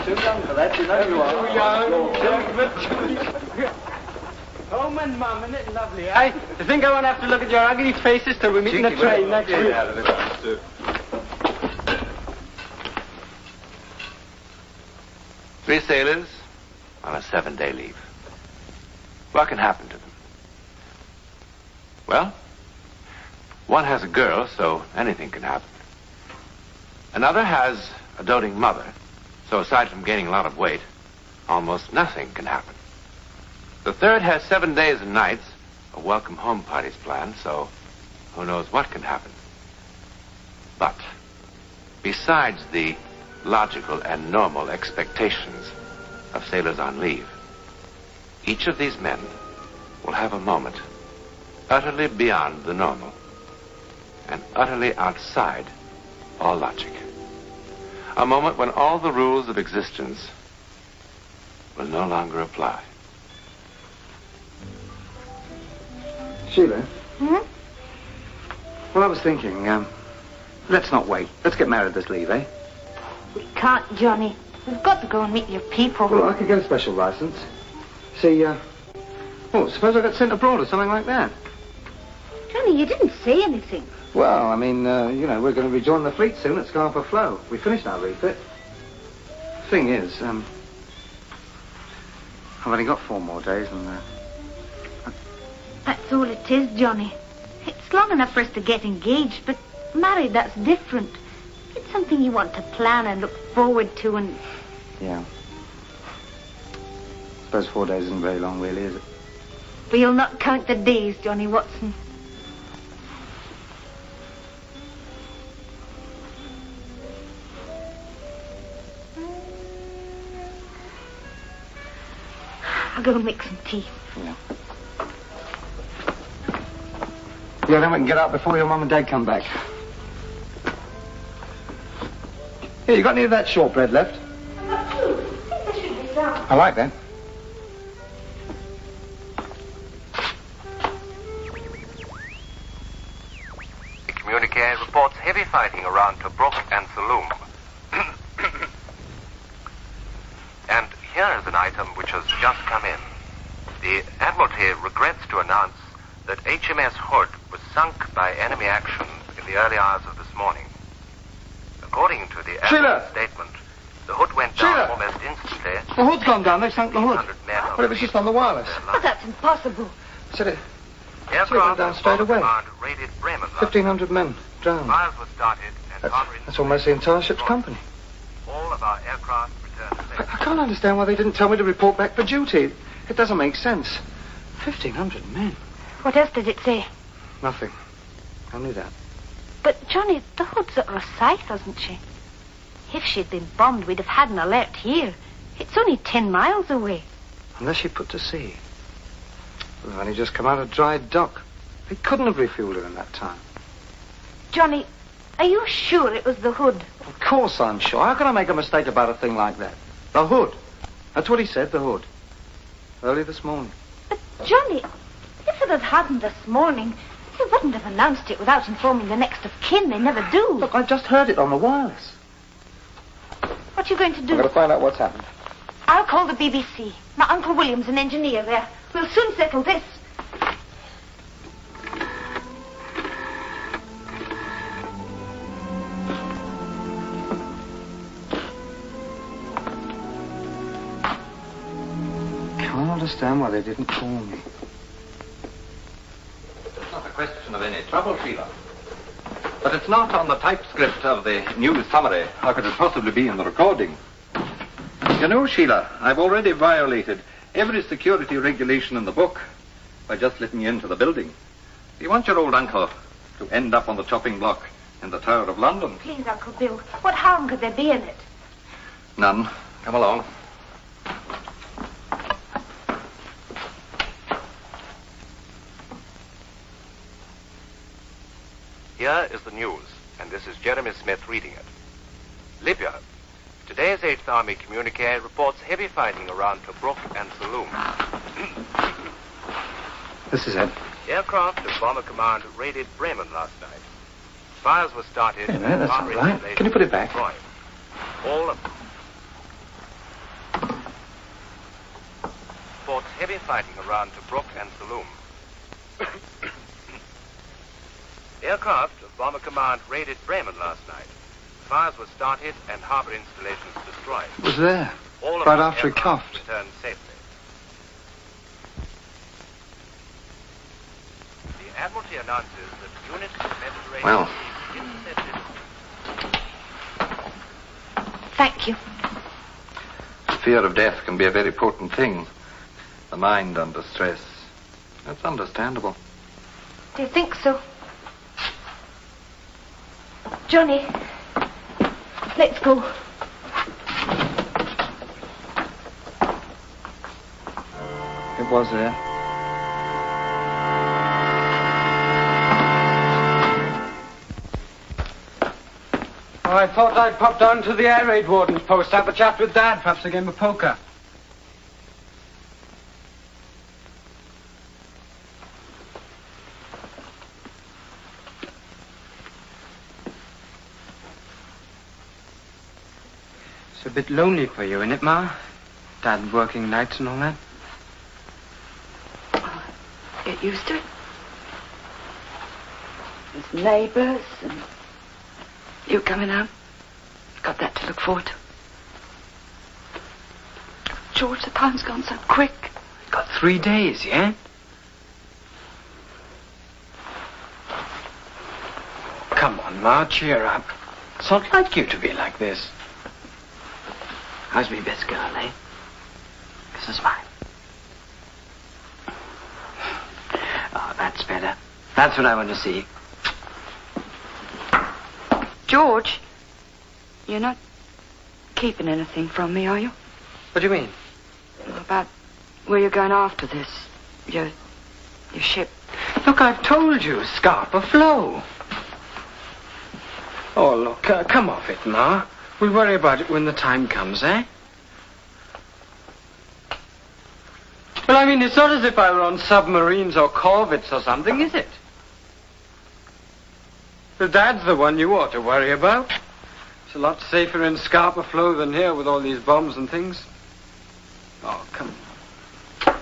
too young for that, you know you are. Too young. Home and Mum, isn't it lovely, eh? I think I won't have to look at your ugly faces till we meet in the train next week. Three sailors on a 7-day leave. What can happen to them? Well, one has a girl, so anything can happen. Another has a doting mother, so aside from gaining a lot of weight, almost nothing can happen. The third has 7 days and nights, a welcome home party's planned, so who knows what can happen. But besides the logical and normal expectations of sailors on leave, each of these men will have a moment utterly beyond the normal and utterly outside all logic. A moment when all the rules of existence will no longer apply. Sheila? Hmm? Well, I was thinking, let's not wait. Let's get married this leave, eh? We can't, Johnny. We've got to go and meet your people. Well, I could get a special license. See, suppose I got sent abroad or something like that. Johnny, you didn't say anything. Well, I mean, we're going to rejoin the fleet soon at Scarborough Flow. We finished our refit. Thing is, I've only got 4 more days and, That's all it is, Johnny. It's long enough for us to get engaged, but married, that's different. It's something you want to plan and look forward to and... Yeah. Suppose 4 days isn't very long, really, is it? We'll not count the days, Johnny Watson. I'll go and make some tea. Yeah. Yeah, then we can get out before your mum and dad come back. Here, you got any of that shortbread left? I've got 2. I think there should be some. I like that. The communique reports heavy fighting around Tobruk and Soule. And here is an item which has just come in. The Admiralty regrets to announce that HMS Hood was sunk by enemy action in the early hours of this morning. According to the Admiral's statement, the Hood went down almost instantly. The Hood's gone down. They sunk the Hood. Men But it was just on the wireless. But that's impossible. Said it. Aircraft down straight away. Command raided Bremen. 1,500 men drowned. Fires were started and That's almost the entire ship's company. all of our aircraft returned safe. I can't understand why they didn't tell me to report back for duty. It doesn't make sense. 1,500 men. What else did it say? Nothing. Only that. But, Johnny, the Hood's at Rosyth, isn't she? If she'd been bombed, we'd have had an alert here. It's only 10 miles away. Unless she put to sea. We've only just come out of dry dock. They couldn't have refueled her in that time. Johnny, are you sure it was the Hood? Of course I'm sure. How can I make a mistake about a thing like that? The Hood. That's what he said, the Hood. Early this morning. But, Johnny, if it had happened this morning, they wouldn't have announced it without informing the next of kin. They never do. Look, I just heard it on the wireless. What are you going to do? I'm going to find out what's happened. I'll call the BBC. My Uncle William's an engineer there. We'll soon settle this. Can't understand why they didn't call me. It's not a question of any trouble, Sheila. But it's not on the typescript of the news summary. How could it possibly be in the recording? You know, Sheila, I've already violated every security regulation in the book by just letting you into the building. You want your old uncle to end up on the chopping block in the Tower of London. Please, Uncle Bill, what harm could there be in it? None. Come along. Here is the news, and this is Jeremy Smith reading it. Libya. Today's 8th Army communique reports heavy fighting around Tobruk and Soule. This is it. Aircraft of Bomber Command raided Bremen last night. Fires were started Wait a minute, that's not right. Can you put it back? All of heavy fighting around Tobruk and Soule. Aircraft of Bomber Command raided Bremen last night. Fires were started and harbor installations destroyed. It was there. All of Right the after he aircraft coughed. returned safely. The Admiralty announces that units of Mediterranean... Well. Thank you. Fear of death can be a very potent thing. The mind under stress. That's understandable. Do you think so? Johnny, let's go. It was there. Oh, I thought I'd pop down to the air raid warden's post, have a chat with Dad, perhaps a game of poker. It's a bit lonely for you, isn't it, Ma? Dad working nights and all that. Get used to it. There's neighbours and you coming home. Got that to look forward to. George, the time's gone so quick. Got 3 days, yeah? Come on, Ma, cheer up. It's not like you to be like this. How's me best girl, eh? This is mine. Oh, that's better. That's what I want to see. George, you're not keeping anything from me, are you? What do you mean? About where you're going after this. Your ship. Look, I've told you, Scarpa Flow. Oh, look, come off it, Ma. We'll worry about it when the time comes, eh? Well, I mean, it's not as if I were on submarines or corvettes or something, is it? But Dad's the one you ought to worry about. It's a lot safer in Scarpa Flow than here with all these bombs and things. Oh, come on.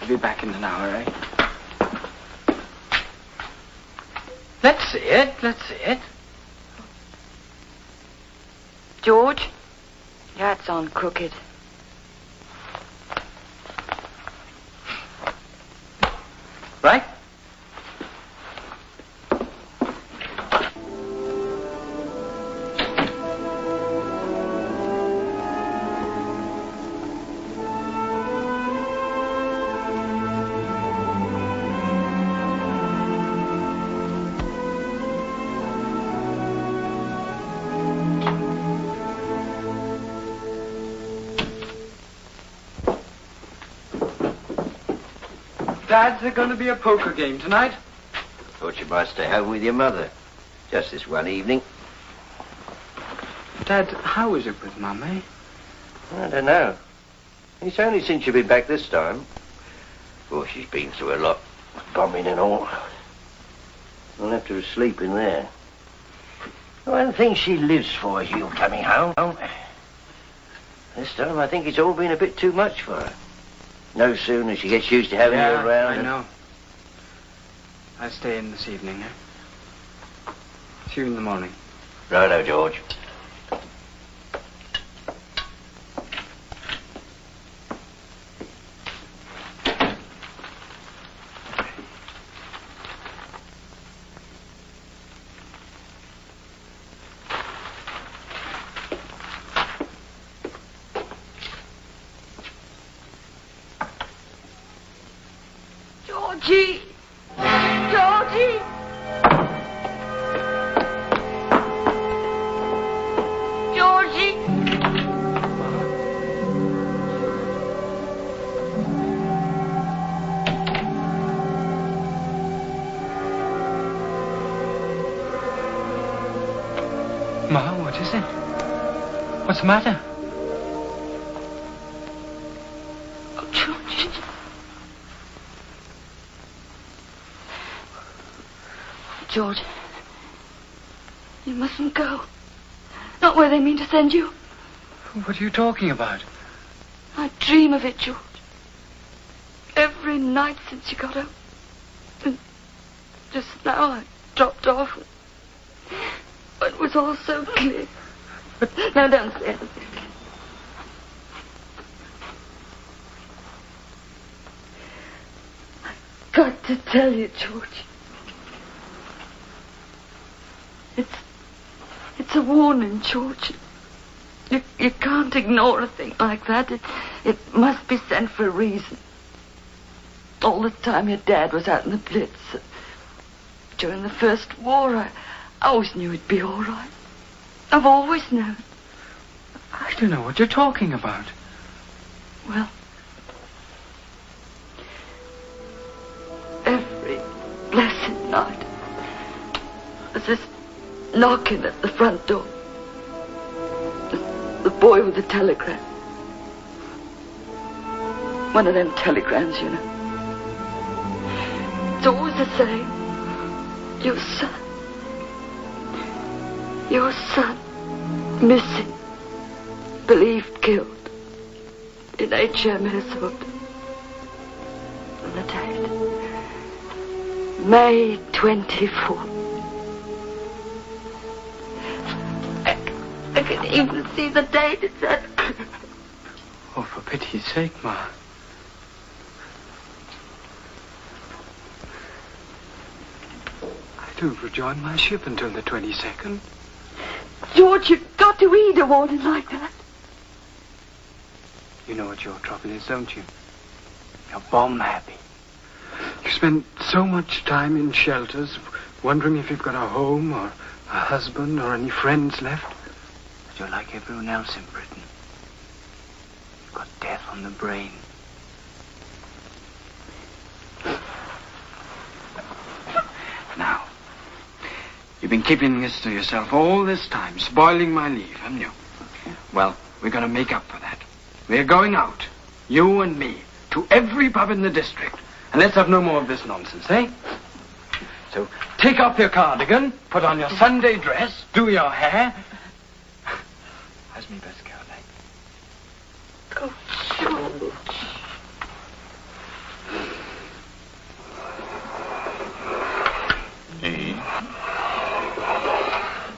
I'll be back in an hour, eh? Let's see it. Let's see it. George, your hat's on crooked. Right? Dad's there going to be a poker game tonight? Thought you might stay home with your mother. Just this one evening. Dad, how is it with Mum, eh? I don't know. It's only since you've been back this time. Of course, she's been through a lot. Bombing and all. I'll have to sleep in there. One thing she lives for is you coming home. This time, I think it's all been a bit too much for her. No sooner she gets used to having you around. I know. I stay in this evening, eh? See you in the morning. Righto, George. Georgie! Georgie! Georgie! Ma, what is it? What's the matter? Oh, Georgie. George, you mustn't go. Not where they mean to send you. What are you talking about? I dream of it, George. every night since you got home. And just now I dropped off. It was all so clear. Now don't say anything. I've got to tell you, George. It's a warning, George. You can't ignore a thing like that. It must be sent for a reason. All the time your dad was out in the Blitz. During the First War, I always knew it'd be all right. I've always known. I don't know what you're talking about. Well, every blessed night, there's this knocking at the front door. The boy with the telegram. One of them telegrams, you know. It's always the same. Your son, missing, believed killed, in HMS Hood. And the date, May 24th. I can even see the date. It's that. Oh, for pity's sake, Ma. I don't rejoin my ship until the 22nd. George, you've got to heed a warning like that. You know what your trouble is, don't you? You're bomb happy. You spend so much time in shelters, wondering if you've got a home or a husband or any friends left. But you're like everyone else in Britain. You've got death on the brain. Now, you've been keeping this to yourself all this time, spoiling my leave, haven't you? Well, we're going to make up for that. We're going out, you and me, to every pub in the district. And let's have no more of this nonsense, eh? So, take off your cardigan, put on your Sunday dress, do your hair. How's me best girl, eh? Oh, George.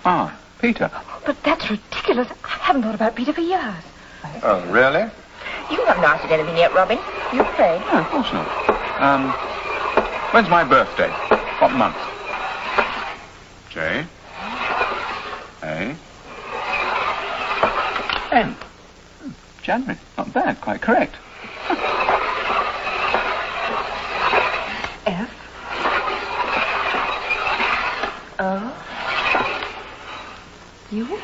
Ah, Peter. But that's ridiculous. I haven't thought about Peter for years. Oh, really? You haven't answered anything yet, Robin. You afraid? No, of course not. When's my birthday? What month? J. A. N. January. Not bad. Quite correct. F. O. U.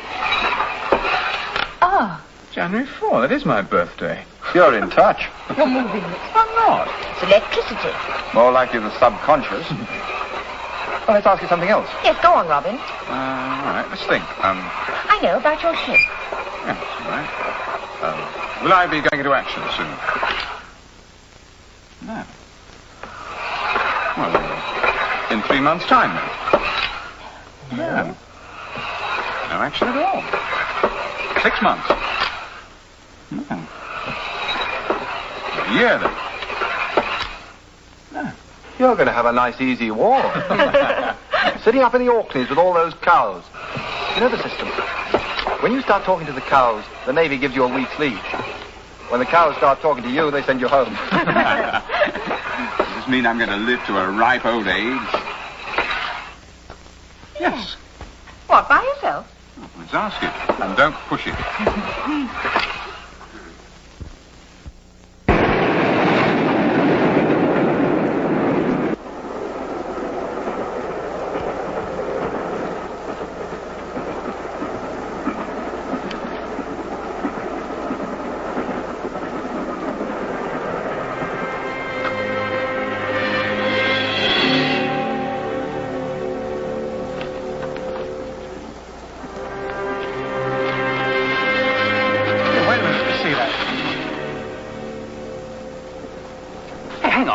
R. January 4. That is my birthday. You're in touch. You're moving it. I'm not. It's electricity. More likely the subconscious. Well, let's ask you something else. Yes, go on, Robin. All right, let's think. I know, about your ship. Yes, all right. Will I be going into action soon? No. Well, in 3 months' time, then. No. No action at all. 6 months. No. A year, then. No. You're going to have a nice, easy war. Sitting up in the Orkneys with all those cows. You know the system. When you start talking to the cows, the Navy gives you a week's leave. When the cows start talking to you, they send you home. Does this mean I'm going to live to a ripe old age? Yes. What, by yourself? Well, let's ask it. And don't push it.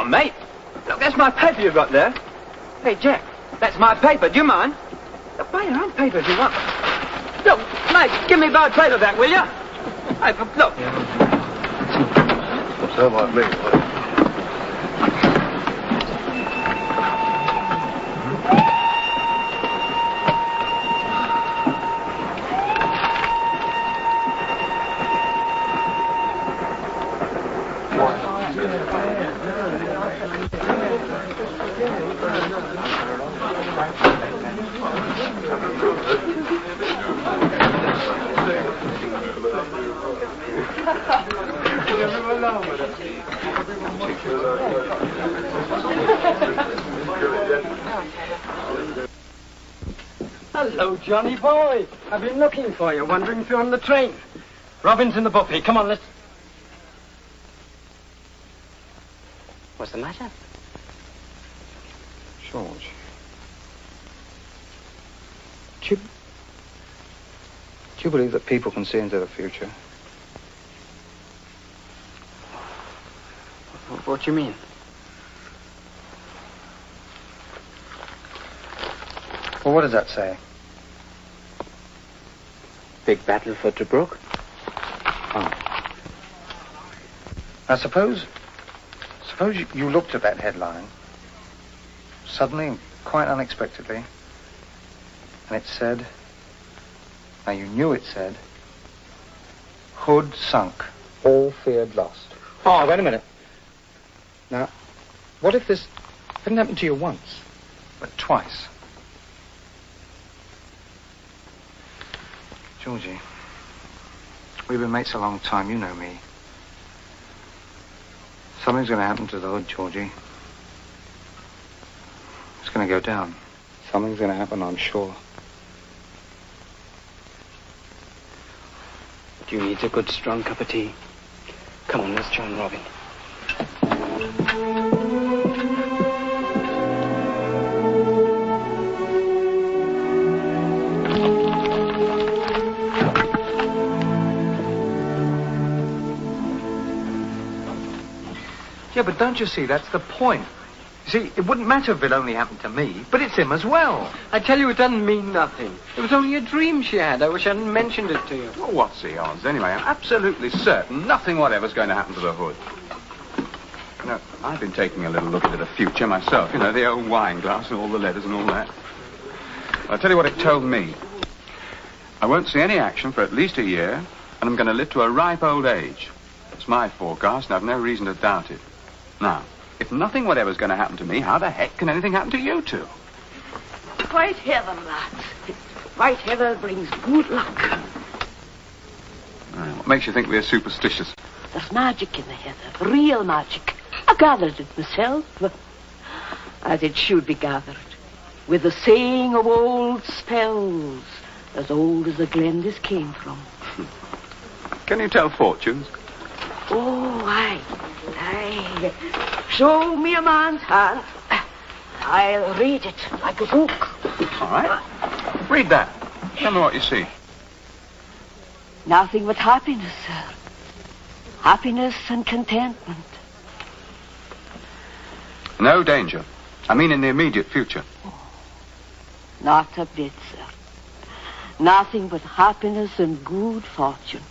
Mate, look, that's my paper you've got there. Hey, Jack, that's my paper. Do you mind? Look, buy your own paper if you want. Look, mate, give me my paper back, will you? Hey, look. So might me. Hello, Johnny boy. I've been looking for you, wondering if you're on the train. Robin's in the buffet. Come on, let's... What's the matter? George. Do you believe that people can see into the future? What do you mean? Well, what does that say? Big battle for Tobruk? Oh. Now, suppose you looked at that headline, suddenly and quite unexpectedly, and it said, now you knew it said, Hood sunk, all feared lost. Oh, wait a minute. Now, what if this hadn't happened to you once? But twice. Georgie, we've been mates a long time, you know me. Something's going to happen to the Hood, Georgie. It's going to go down. Something's going to happen, I'm sure. Do you need a good, strong cup of tea? Come on, let's join Robin. Yeah, but don't you see, that's the point. You see, it wouldn't matter if it only happened to me, but it's him as well. I tell you, it doesn't mean nothing. It was only a dream she had. I wish I hadn't mentioned it to you. Well, what's the odds? Anyway, I'm absolutely certain nothing whatever's going to happen to the Hood. You know, I've been taking a little look into the future myself. You know, the old wine glass and all the letters and all that. Well, I'll tell you what it told me. I won't see any action for at least a year, and I'm going to live to a ripe old age. It's my forecast, and I've no reason to doubt it. Now, if nothing whatever's going to happen to me, how the heck can anything happen to you two? White heather, lads. White heather brings good luck. What makes you think we're superstitious? There's magic in the heather, real magic. I gathered it myself, as it should be gathered, with the saying of old spells, as old as the glen this came from. Can you tell fortunes? Oh, aye. Show me a man's hand. I'll read it like a book. All right. Read that. Tell me what you see. Nothing but happiness, sir. Happiness and contentment. No danger. I mean in the immediate future. Not a bit, sir. Nothing but happiness and good fortune.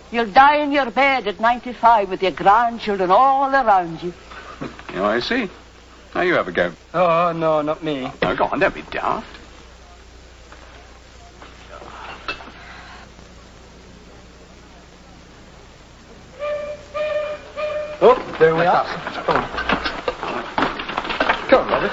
You'll die in your bed at 95 with your grandchildren all around you. Oh, I see. Now you have a go. Oh, no, not me. Oh, go on, don't be daft. Oh, there we are. Come on, Robert.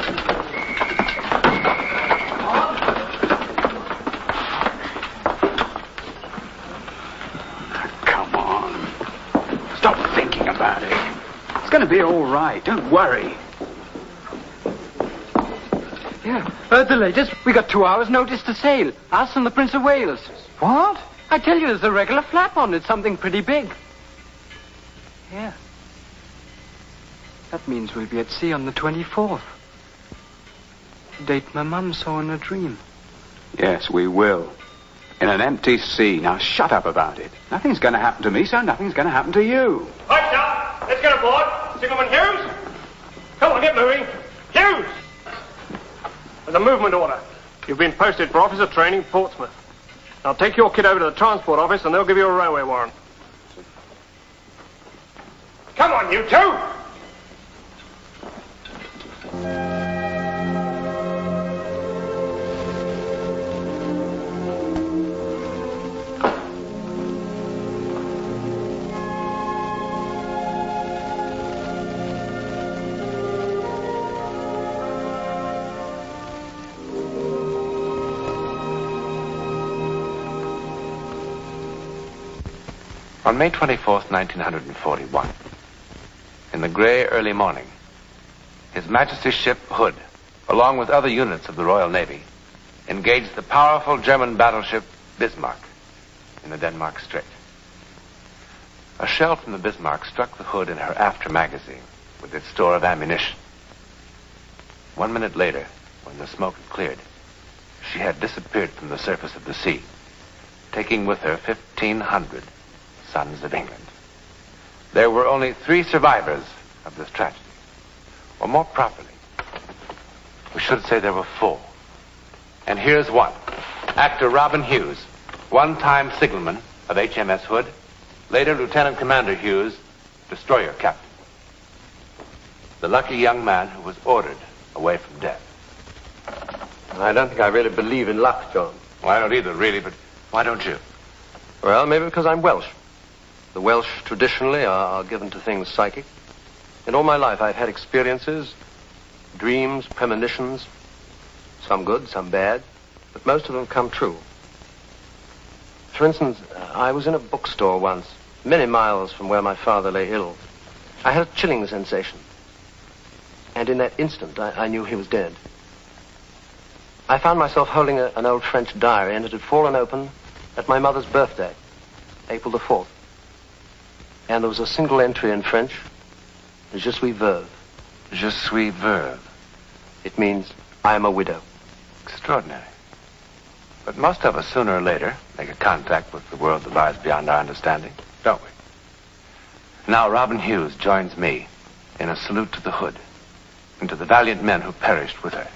Stop thinking about it. It's going to be all right. Don't worry. Yeah, heard the latest. We got 2 hours' notice to sail. Us and the Prince of Wales. What? I tell you, there's a regular flap on it. Something pretty big. Yeah. That means we'll be at sea on the 24th. The date my mum saw in a dream. Yes, we will. In an empty sea. Now shut up about it. Nothing's going to happen to me, so nothing's going to happen to you. Right, sir. Let's get aboard. Signalman Hughes. Come on, get moving. Hughes! There's a movement order. You've been posted for officer training, Portsmouth. Now take your kid over to the transport office and they'll give you a railway warrant. Come on, you two! On May 24th, 1941, in the gray early morning, His Majesty's ship Hood, along with other units of the Royal Navy, engaged the powerful German battleship Bismarck in the Denmark Strait. A shell from the Bismarck struck the Hood in her after magazine with its store of ammunition. 1 minute later, when the smoke had cleared, she had disappeared from the surface of the sea, taking with her 1,500 sons of England. There were only 3 survivors of this tragedy. Or more properly, we should say there were 4. And here's one. Actor Robin Hughes, one-time signalman of HMS Hood, later Lieutenant Commander Hughes, destroyer captain. The lucky young man who was ordered away from death. I don't think I really believe in luck, John. Well, I don't either, really, but why don't you? Well, maybe because I'm Welsh. The Welsh traditionally are given to things psychic. In all my life, I've had experiences, dreams, premonitions, some good, some bad, but most of them come true. For instance, I was in a bookstore once, many miles from where my father lay ill. I had a chilling sensation. And in that instant, I knew he was dead. I found myself holding an old French diary, and it had fallen open at my mother's birthday, April the 4th. And there was a single entry in French, Je suis veuve. Je suis veuve. It means, I am a widow. Extraordinary. But most of us, sooner or later, make a contact with the world that lies beyond our understanding, don't we? Now, Robin Hughes joins me in a salute to the Hood and to the valiant men who perished with her.